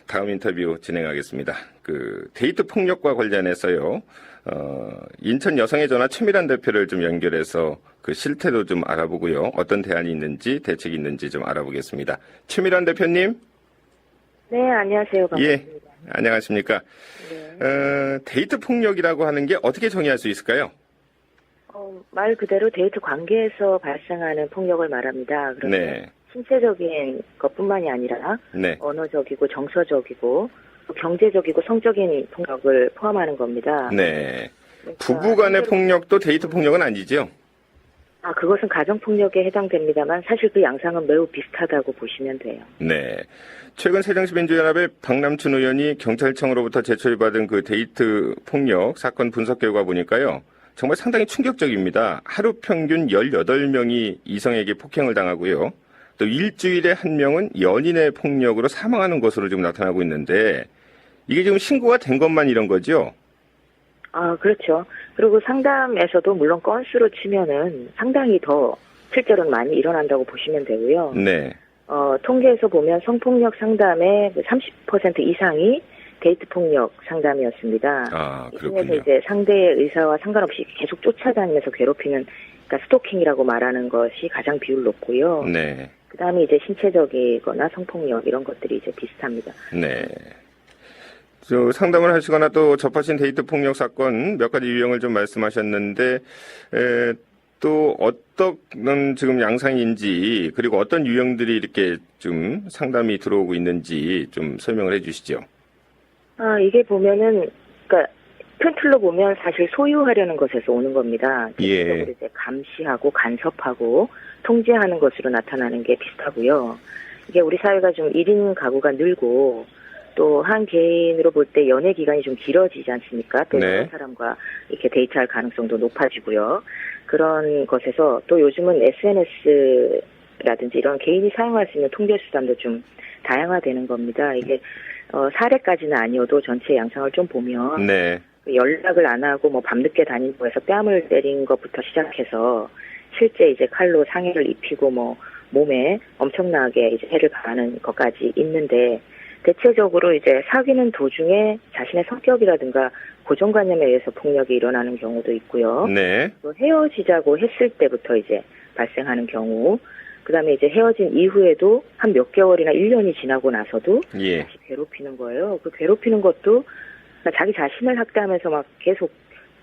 다음 인터뷰 진행하겠습니다. 데이트 폭력과 관련해서요. 인천 여성의 전화 최미란 대표를 좀 연결해서 그 실태도 좀 알아보고요. 어떤 대안이 있는지 대책이 있는지 좀 알아보겠습니다. 최미란 대표님. 네, 안녕하세요. 반갑습니다. 예, 안녕하십니까. 네. 데이트 폭력이라고 하는 게 어떻게 정의할 수 있을까요? 말 그대로 데이트 관계에서 발생하는 폭력을 말합니다. 그런데 네. 신체적인 것뿐만이 아니라 네. 언어적이고 정서적이고 경제적이고 성적인 폭력을 포함하는 겁니다. 네. 그러니까 부부 간의 폭력도 데이트 폭력은 아니죠? 그것은 가정폭력에 해당됩니다만 사실 그 양상은 매우 비슷하다고 보시면 돼요. 네. 최근 새정치민주연합의 박남춘 의원이 경찰청으로부터 제출받은 그 데이트 폭력 사건 분석 결과 보니까요. 정말 상당히 충격적입니다. 하루 평균 18명이 이성에게 폭행을 당하고요. 또 일주일에 한 명은 연인의 폭력으로 사망하는 것으로 지금 나타나고 있는데 이게 지금 신고가 된 것만 이런 거죠? 그렇죠. 그리고 상담에서도 물론 건수로 치면은 상당히 더 실제로는 많이 일어난다고 보시면 되고요. 네. 통계에서 보면 성폭력 상담의 30% 이상이 데이트 폭력 상담이었습니다. 이 중에서 그렇군요. 이제 상대의 의사와 상관없이 계속 쫓아다니면서 괴롭히는, 그러니까 스토킹이라고 말하는 것이 가장 비율 높고요. 네. 그 다음에 이제 신체적이거나 성폭력 이런 것들이 이제 비슷합니다. 네. 상담을 하시거나 또 접하신 데이트 폭력 사건 몇 가지 유형을 좀 말씀하셨는데, 또 어떤 지금 양상인지, 그리고 어떤 유형들이 이렇게 좀 상담이 들어오고 있는지 좀 설명을 해 주시죠. 이게 보면은, 그러니까 큰 틀로 보면 사실 소유하려는 것에서 오는 겁니다. 대표적으로 이제 감시하고 간섭하고 통제하는 것으로 나타나는 게 비슷하고요. 이게 우리 사회가 좀 1인 가구가 늘고 또 한 개인으로 볼 때 연애 기간이 좀 길어지지 않습니까? 또 네. 다른 사람과 이렇게 데이트할 가능성도 높아지고요. 그런 것에서 또 요즘은 SNS라든지 이런 개인이 사용할 수 있는 통제 수단도 좀 다양화되는 겁니다. 이게 사례까지는 아니어도 전체 양상을 좀 보면 네. 연락을 안 하고 뭐 밤늦게 다니고 해서 뺨을 때린 것부터 시작해서 실제 이제 칼로 상해를 입히고 뭐 몸에 엄청나게 이제 해를 가하는 것까지 있는데 대체적으로 이제 사귀는 도중에 자신의 성격이라든가 고정관념에 의해서 폭력이 일어나는 경우도 있고요. 네. 또 헤어지자고 했을 때부터 이제 발생하는 경우, 그 다음에 이제 헤어진 이후에도 한 몇 개월이나 1년이 지나고 나서도 예. 다시 괴롭히는 거예요. 그 괴롭히는 것도 자기 자신을 학대하면서 막 계속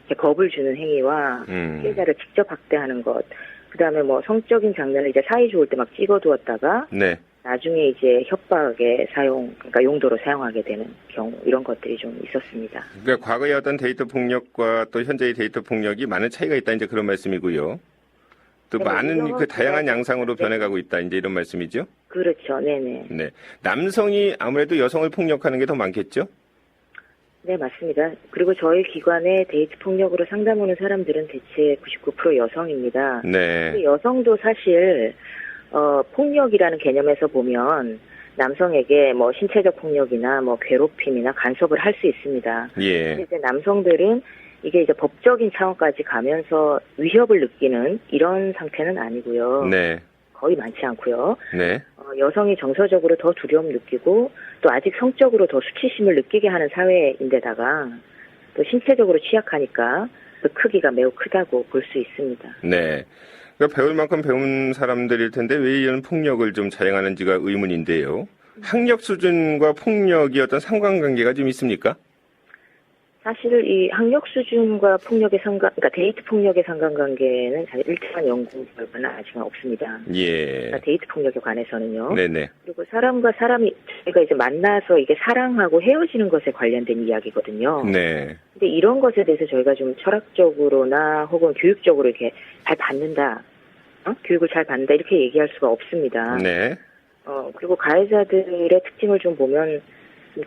이렇게 겁을 주는 행위와 피해자를 직접 학대하는 것, 그 다음에 뭐 성적인 장면을 이제 사이 좋을 때 막 찍어두었다가 네. 나중에 이제 협박의 그러니까 용도로 사용하게 되는 경우, 이런 것들이 좀 있었습니다. 그러니까 과거의 어떤 데이트 폭력과 또 현재의 데이트 폭력이 많은 차이가 있다 이제 그런 말씀이고요. 또 네, 많은 그 다양한 양상으로 네. 변해가고 있다 이제 이런 말씀이죠. 그렇죠. 네네. 네. 남성이 아무래도 여성을 폭력하는 게 더 많겠죠? 네, 맞습니다. 그리고 저희 기관에 데이트 폭력으로 상담 오는 사람들은 대체 99% 여성입니다. 네. 근데 여성도 사실 폭력이라는 개념에서 보면 남성에게 뭐 신체적 폭력이나 뭐 괴롭힘이나 간섭을 할 수 있습니다. 예. 근데 이제 남성들은 이게 이제 법적인 차원까지 가면서 위협을 느끼는 이런 상태는 아니고요. 네. 거의 많지 않고요. 네. 여성이 정서적으로 더 두려움 느끼고 또 아직 성적으로 더 수치심을 느끼게 하는 사회인데다가 또 신체적으로 취약하니까 그 크기가 매우 크다고 볼 수 있습니다. 네. 그러니까 배울 만큼 배운 사람들일 텐데 왜 이런 폭력을 좀 자행하는지가 의문인데요. 학력 수준과 폭력이 어떤 상관관계가 좀 있습니까? 사실 이 학력 수준과 폭력의 그러니까 데이트 폭력의 상관관계는 사실 일정한 연구 결과는 아직은 없습니다. 예. 그러니까 데이트 폭력에 관해서는요. 네네. 그리고 사람과 사람이 저희가 이제 만나서 이게 사랑하고 헤어지는 것에 관련된 이야기거든요. 네. 근데 이런 것에 대해서 저희가 좀 철학적으로나 혹은 교육적으로 이렇게 잘 받는다, 교육을 잘 받는다 이렇게 얘기할 수가 없습니다. 네. 그리고 가해자들의 특징을 좀 보면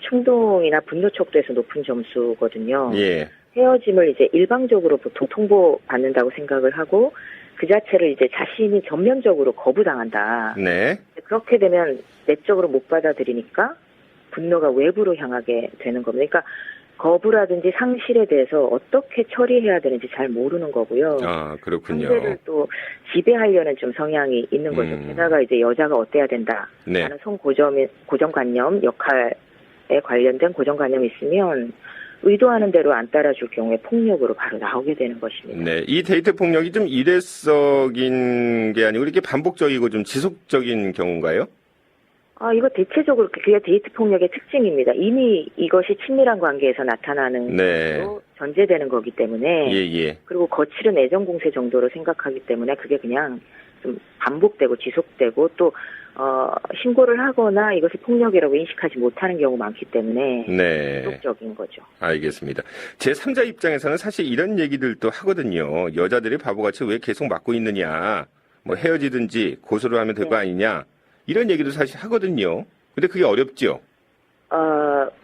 충동이나 분노 척도에서 높은 점수거든요. 예. 헤어짐을 이제 일방적으로 보통 통보받는다고 생각을 하고 그 자체를 이제 자신이 전면적으로 거부당한다. 네. 그렇게 되면 내적으로 못 받아들이니까 분노가 외부로 향하게 되는 겁니다. 그러니까 거부라든지 상실에 대해서 어떻게 처리해야 되는지 잘 모르는 거고요. 아, 그렇군요. 상대를 또 지배하려는 좀 성향이 있는 거죠. 게다가 이제 여자가 어때야 된다. 네. 라는 고정관념, 역할에 관련된 고정관념이 있으면 의도하는 대로 안 따라줄 경우에 폭력으로 바로 나오게 되는 것입니다. 네. 이 데이트 폭력이 좀 일회성인 게 아니고 이렇게 반복적이고 좀 지속적인 경우인가요? 이거 대체적으로 그게 데이트 폭력의 특징입니다. 이미 이것이 친밀한 관계에서 나타나는 네. 것으로 전제되는 거기 때문에 예. 그리고 거칠은 애정 공세 정도로 생각하기 때문에 그게 그냥 좀 반복되고 지속되고 또 신고를 하거나 이것을 폭력이라고 인식하지 못하는 경우 많기 때문에 네. 지속적인 거죠. 알겠습니다. 제3자 입장에서는 사실 이런 얘기들도 하거든요. 여자들이 바보같이 왜 계속 맞고 있느냐. 뭐 헤어지든지 고소를 하면 될 거 아니냐. 이런 얘기도 사실 하거든요. 근데 그게 어렵죠.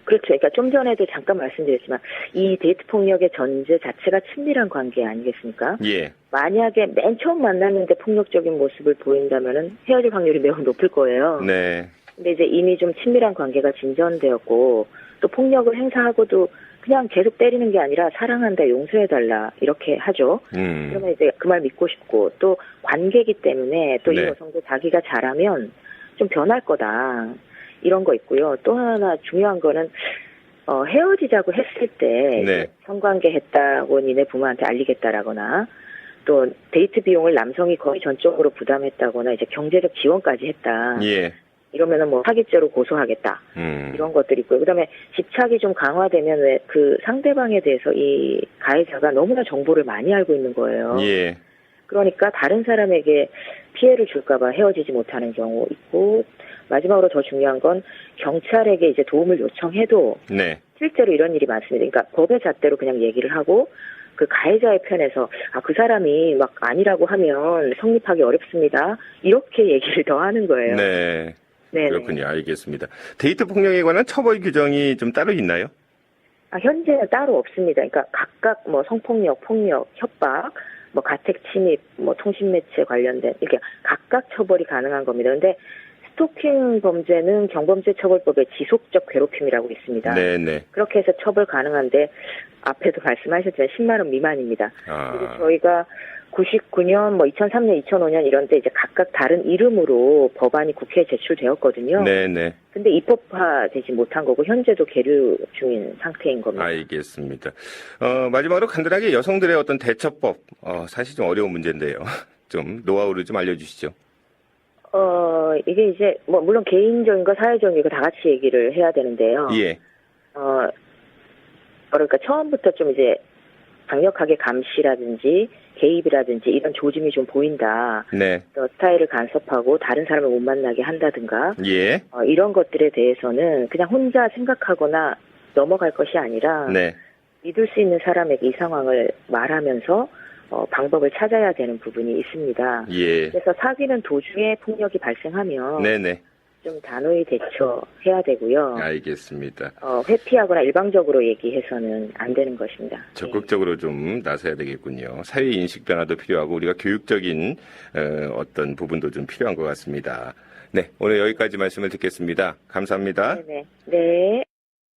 그렇죠. 그러니까 좀 전에도 잠깐 말씀드렸지만 이 데이트 폭력의 전제 자체가 친밀한 관계 아니겠습니까? 예. 만약에 맨 처음 만났는데 폭력적인 모습을 보인다면은 헤어질 확률이 매우 높을 거예요. 네. 근데 이제 이미 좀 친밀한 관계가 진전되었고 또 폭력을 행사하고도 그냥 계속 때리는 게 아니라 사랑한다, 용서해달라 이렇게 하죠. 그러면 이제 그 말 믿고 싶고 또 관계이기 때문에 또 이 네. 여성도 자기가 잘하면 좀 변할 거다. 이런 거 있고요. 또 하나 중요한 거는 헤어지자고 했을 때 네. 성관계 했다고 니네 부모한테 알리겠다라거나 또 데이트 비용을 남성이 거의 전적으로 부담했다거나 이제 경제적 지원까지 했다. 예. 이러면은 뭐 사기죄로 고소하겠다. 이런 것들이 있고요. 그다음에 집착이 좀 강화되면 왜 그 상대방에 대해서 이 가해자가 너무나 정보를 많이 알고 있는 거예요. 예. 그러니까 다른 사람에게 피해를 줄까봐 헤어지지 못하는 경우 있고 마지막으로 더 중요한 건 경찰에게 이제 도움을 요청해도 네. 실제로 이런 일이 많습니다. 그러니까 법의 잣대로 그냥 얘기를 하고 그 가해자의 편에서 그 사람이 막 아니라고 하면 성립하기 어렵습니다. 이렇게 얘기를 더 하는 거예요. 네. 네네. 그렇군요. 알겠습니다. 데이트 폭력에 관한 처벌 규정이 좀 따로 있나요? 현재는 따로 없습니다. 그러니까 각각 뭐 성폭력, 폭력, 협박, 뭐 가택 침입, 뭐 통신 매체 관련된 이렇게 각각 처벌이 가능한 겁니다. 근데 스토킹 범죄는 경범죄 처벌법에 지속적 괴롭힘이라고 있습니다. 네네. 그렇게 해서 처벌 가능한데 앞에도 말씀하셨지만 10만 원 미만입니다. 그리고 저희가 99년, 뭐 2003년, 2005년 이런 때 이제 각각 다른 이름으로 법안이 국회에 제출되었거든요. 네네. 근데 입법화되지 못한 거고 현재도 계류 중인 상태인 겁니다. 알겠습니다. 마지막으로 간단하게 여성들의 어떤 대처법, 사실 좀 어려운 문제인데요. 좀 노하우를 좀 알려주시죠. 이게 이제 뭐 물론 개인적인 거 사회적인 거 다 같이 얘기를 해야 되는데요. 예. 그러니까 처음부터 좀 이제 강력하게 감시라든지 개입이라든지 이런 조짐이 좀 보인다. 네. 또 스타일을 간섭하고 다른 사람을 못 만나게 한다든가. 예. 이런 것들에 대해서는 그냥 혼자 생각하거나 넘어갈 것이 아니라 네. 믿을 수 있는 사람에게 이 상황을 말하면서 방법을 찾아야 되는 부분이 있습니다. 예. 그래서 사귀는 도중에 폭력이 발생하면 네네. 좀 단호히 대처해야 되고요. 알겠습니다. 회피하거나 일방적으로 얘기해서는 안 되는 것입니다. 적극적으로 좀 나서야 되겠군요. 사회 인식 변화도 필요하고 우리가 교육적인 어떤 부분도 좀 필요한 것 같습니다. 네, 오늘 여기까지 말씀을 듣겠습니다. 감사합니다. 네네. 네.